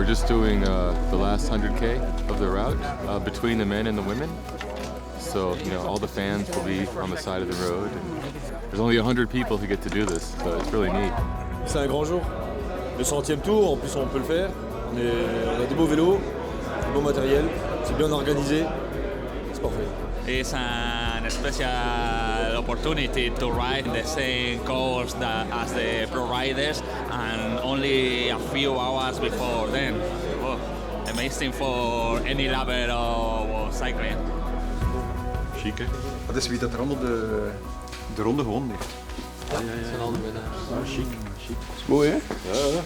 we're just doing the last 100K of the route between the men and the women. So, all the fans will be on the side of the road. And there's only 100 people who get to do this, so it's really neat. C'est un grand jour. Le 100e tour, en plus on peut le faire. On a des beaux vélos, du bon matériel, c'est bien organisé, c'est parfait. It's an special opportunity to ride the same course as the pro riders, and only a few hours before then. Oh, amazing for any lover of cycling. Chic, hè? Dat is wie dat er allemaal de ronde gewonnen heeft. Ja, chic. Is mooi, hè? Ja.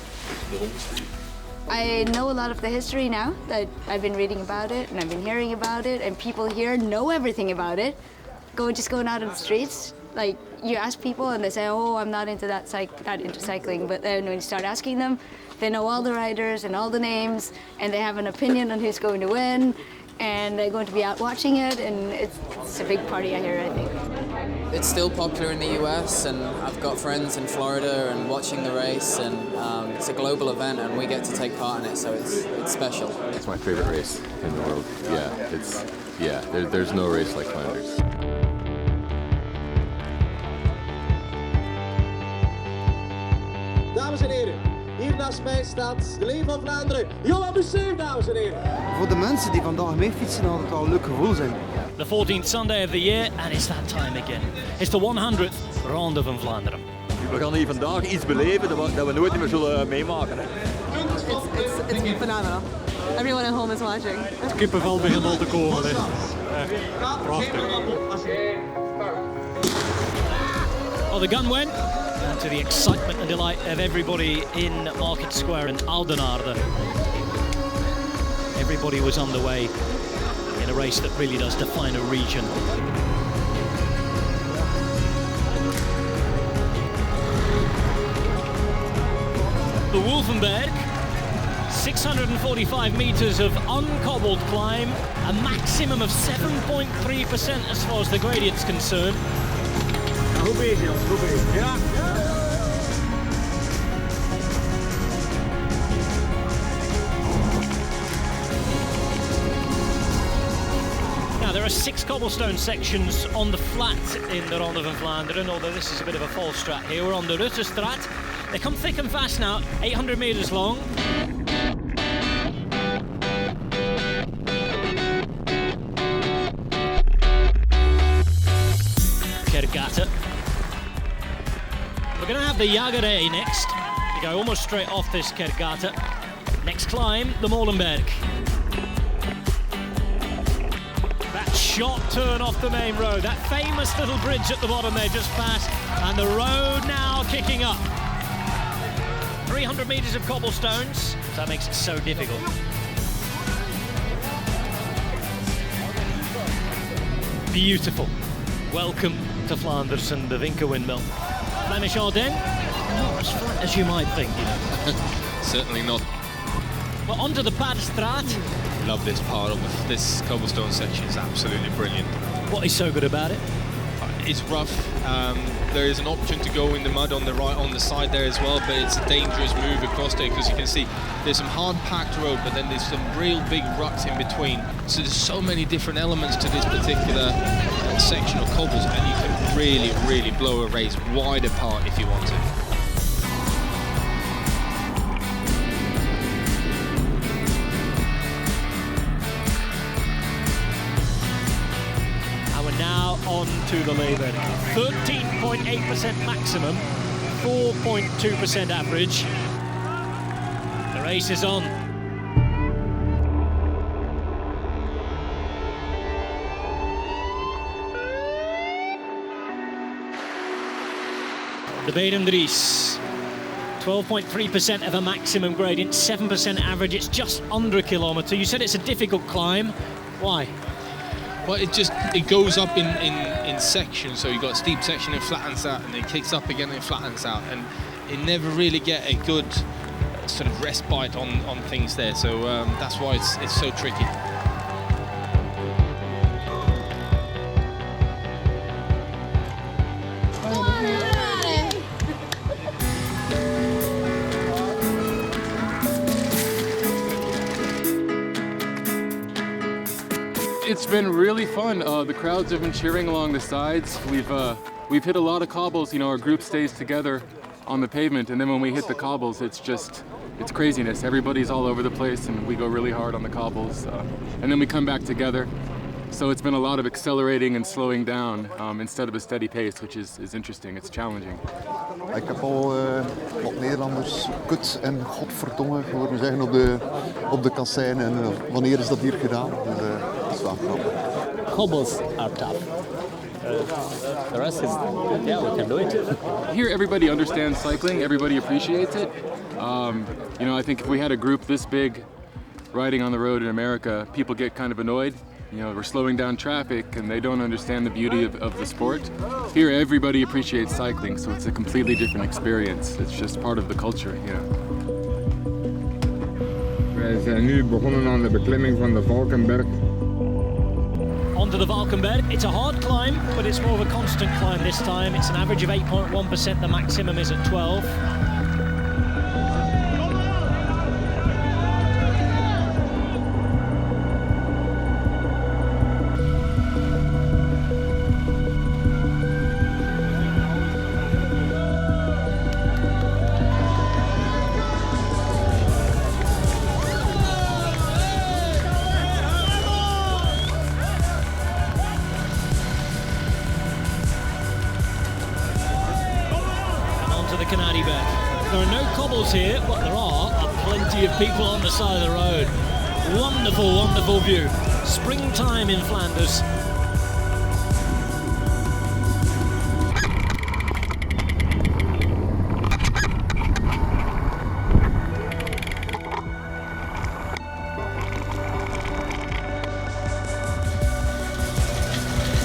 I know a lot of the history now that I've been reading about it and I've been hearing about it, and people here know everything about it. Just going out on the streets, like you ask people and they say, "Oh, I'm not into not into cycling," but then when you start asking them, they know all the riders and all the names, and they have an opinion on who's going to win, and they're going to be out watching it, and it's a big party out here, I think. It's still popular in the US, and I've got friends in Florida and watching the race, and it's a global event and we get to take part in it, so it's special. It's my favorite race in the world. There's no race like Flanders. Dames en heren, hier naast mij staat de Ronde van Vlaanderen, Johan Museeuw, dames en heren. Voor de mensen die vandaag mee fietsen, had het al een leuk gevoel zijn. The 14th Sunday of the year, and it's that time again. It's the 100th Ronde van Vlaanderen. We gaan hier vandaag iets beleven dat we nooit meer zullen meemaken. Hè. It's phenomenal. Everyone at home is watching. Het kippenvel begint al te komen. Hè. Prachtig. Oh, the gun went. And to the excitement and delight of everybody in Market Square and Oudenaarde. Everybody was on the way in a race that really does define a region. The Wolfenberg, 645 meters of uncobbled climb, a maximum of 7.3% as far as the gradient's concerned. Goed bezig, goed bezig. Ja. Now there are 6 cobblestone sections on the flat in the Ronde van Vlaanderen, although this is a bit of a false strat here. We're on the Ruttestraat. They come thick and fast now, 800 meters long. Kergata. We're going to have the Jagerij next. You go almost straight off this Kergata. Next climb, the Molenberg. That short turn off the main road, that famous little bridge at the bottom there just passed, and the road now kicking up. 300 meters of cobblestones, so that makes it so difficult. Beautiful. Welcome to Flanders and the Vinca windmill. Flemish Ardennes, not as flat as you might think, Certainly not. Well, onto the Padestraat. Love this part of this cobblestone section. It's absolutely brilliant. What is so good about it? It's rough. There is an option to go in the mud on the side there as well, but it's a dangerous move across there because you can see there's some hard packed road, but then there's some real big ruts in between. So there's so many different elements to this particular section of cobbles, and you can really blow a race wide apart if you want to. On to the Leeuwen. 13.8% maximum, 4.2% average. The race is on. The Berendries. 12.3% of a maximum gradient, 7% average. It's just under a kilometre. You said it's a difficult climb. Why? Well, it goes up in sections, so you've got a steep section, it flattens out, and it kicks up again and it flattens out, and you never really get a good sort of respite on things there, so that's why it's so tricky. It's been really fun. The crowds have been cheering along the sides. We've hit a lot of cobbles. You know, our group stays together on the pavement, and then when we hit the cobbles, it's craziness. Everybody's all over the place, and we go really hard on the cobbles, and then we come back together. So it's been a lot of accelerating and slowing down instead of a steady pace, which is interesting. It's challenging. Ik heb al wat Nederlanders kut en godverdomme horen zeggen op de kassein. En wanneer is dat hier gedaan? Dus dat is wel grappig. Cobbles are tough. The rest is, yeah, we can do it. Here, everybody understands cycling. Everybody appreciates it. You know, I think if we had a group this big riding on the road in America, people get kind of annoyed. You know, we're slowing down traffic and they don't understand the beauty of the sport. Here, everybody appreciates cycling, so it's a completely different experience. It's just part of the culture, you know. Wij zijn nu begonnen aan de beklimming van de Valkenberg. Onto the Valkenberg. It's a hard climb, but it's more of a constant climb this time. It's an average of 8.1%, the maximum is at 12. There are no cobbles here, but there are plenty of people on the side of the road. Wonderful, wonderful view. Springtime in Flanders.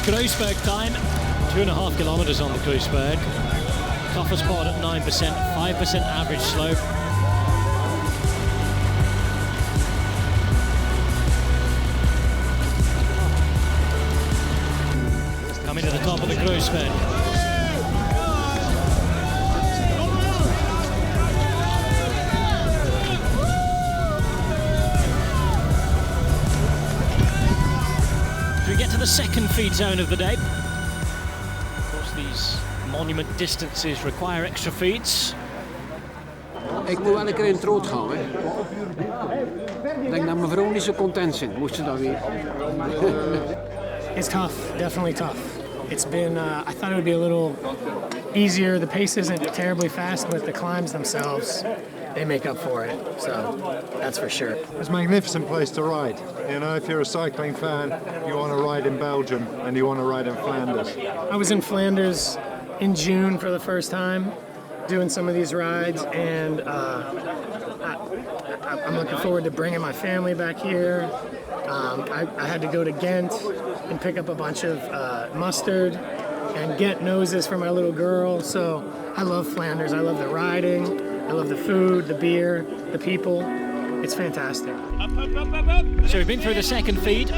Kruisberg time, 2.5 kilometers on the Kruisberg. Toughest part at 9%, 5% average slope. Coming to the top of the Kruisberg. We get to the second feed zone of the day. Of course, these monument distances require extra feeds. Ik moet wel een keer in het rood gaan, hè. Ik denk dat mijn vrouw niet zo content zijn, moest ze dat weten. It's tough, definitely tough. It's been, I thought it would be a little easier. The pace isn't terribly fast, but the climbs themselves, they make up for it. So that's for sure. It's a magnificent place to ride. You know, if you're a cycling fan, you want to ride in Belgium and you want to ride in Flanders. I was in Flanders in June for the first time, doing some of these rides, and I'm looking forward to bringing my family back here. I had to go to Ghent and pick up a bunch of mustard and Ghent noses for my little girl. So I love Flanders. I love the riding. I love the food, the beer, the people. It's fantastic. So we've been through the second feed.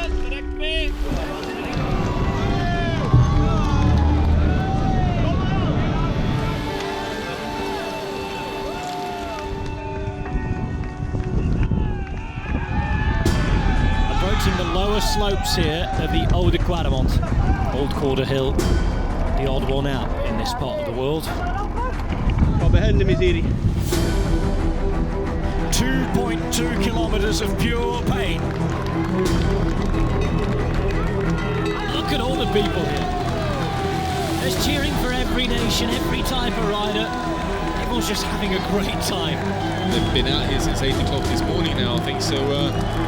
Approaching the lower slopes here of the Oude Quademont, Old Quarter Hill, the odd one out in this part of the world. behind the misery. 2.2 kilometers of pure pain. Look at all the people here. There's cheering for every nation, every type of rider. Everyone's just having a great time. They've been out here since 8 o'clock this morning now, I think, so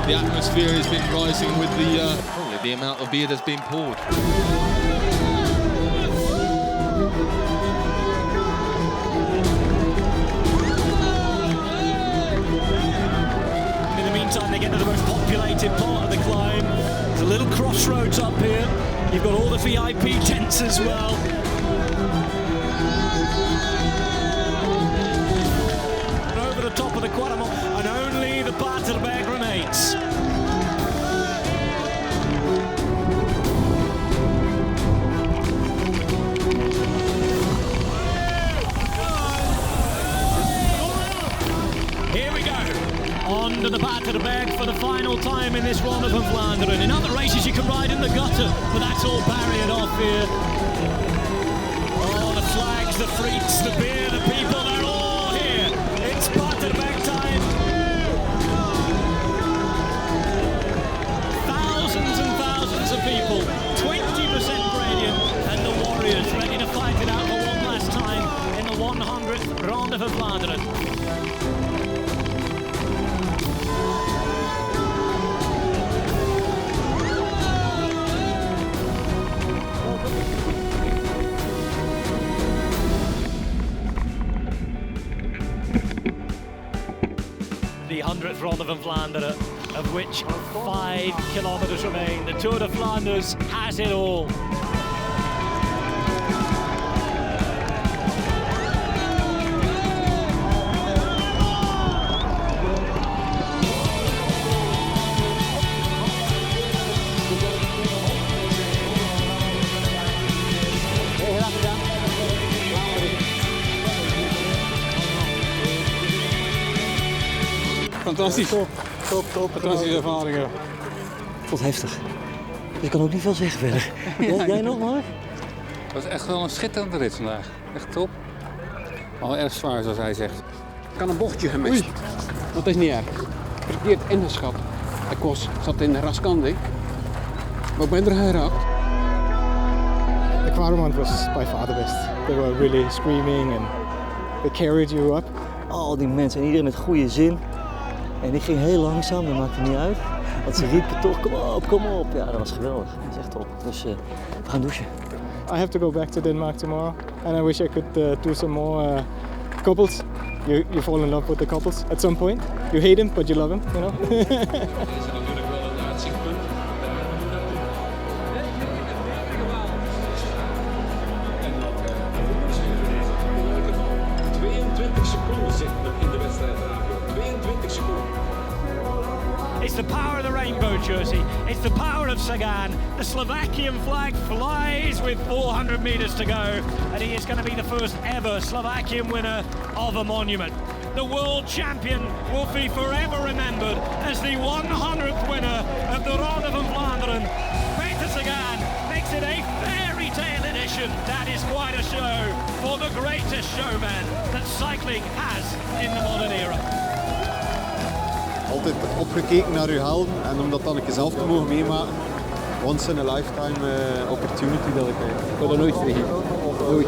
the atmosphere has been rising with probably the amount of beer that's been poured. In the meantime, they get to the most populated part of the climb. There's a little crossroads up here. You've got all the VIP tents as well. And over the top of the Quademont, and only the Paterberg remains. Here we go, on under the Paterberg for the final time in this Ronde van Vlaanderen. In other races you can ride in the gutter, but that's all barriered off here. Oh, the flags, the freaks, the beer, the people, they're all here. It's Paterberg time. Thousands and thousands of people, 20% gradient, and the Warriors ready to fight it out for one last time in the 100th Ronde van Vlaanderen. The 100th Ronde van Vlaanderen, of which 5 kilometres remain. The Tour de Flanders has it all. Fantastisch. Top. Fantastische ervaringen. Ik vond het heftig. Dus ik kan ook niet veel zeggen verder. Jij nog, Mark? Het was echt wel een schitterende rit vandaag. Echt top. Al erg zwaar, zoals hij zegt. Ik had een bochtje gemist. Oei. Dat is niet erg. Verkeerd ingeschat. Ik zat in de raskant, maar ik ben er geraakt. The crowd was by far the best. They were really screaming and they carried you up. Al die mensen en iedereen met goede zin. En ik ging heel langzaam, dat maakte niet uit. Want ze riepen toch, kom op. Ja, dat was geweldig. Dat is echt top. Dus we gaan douchen. I have to go back to Denmark tomorrow. And I wish I could do some more couples. You fall in love with the couples at some point. You hate him, but you love him, you know. It's the power of the rainbow jersey. It's the power of Sagan. The Slovakian flag flies with 400 meters to go, and he is going to be the first ever Slovakian winner of a monument. The world champion will be forever remembered as the 100th winner of the Ronde van Vlaanderen. Peter Sagan makes it a fairy tale edition. That is quite a show for the greatest showman that cycling has in the modern era. Altijd opgekeken naar uw helden en om dat dan een keer zelf te mogen meemaken. Once in a lifetime opportunity dat ik krijg. Ik wil er nooit vergeten. Nooit.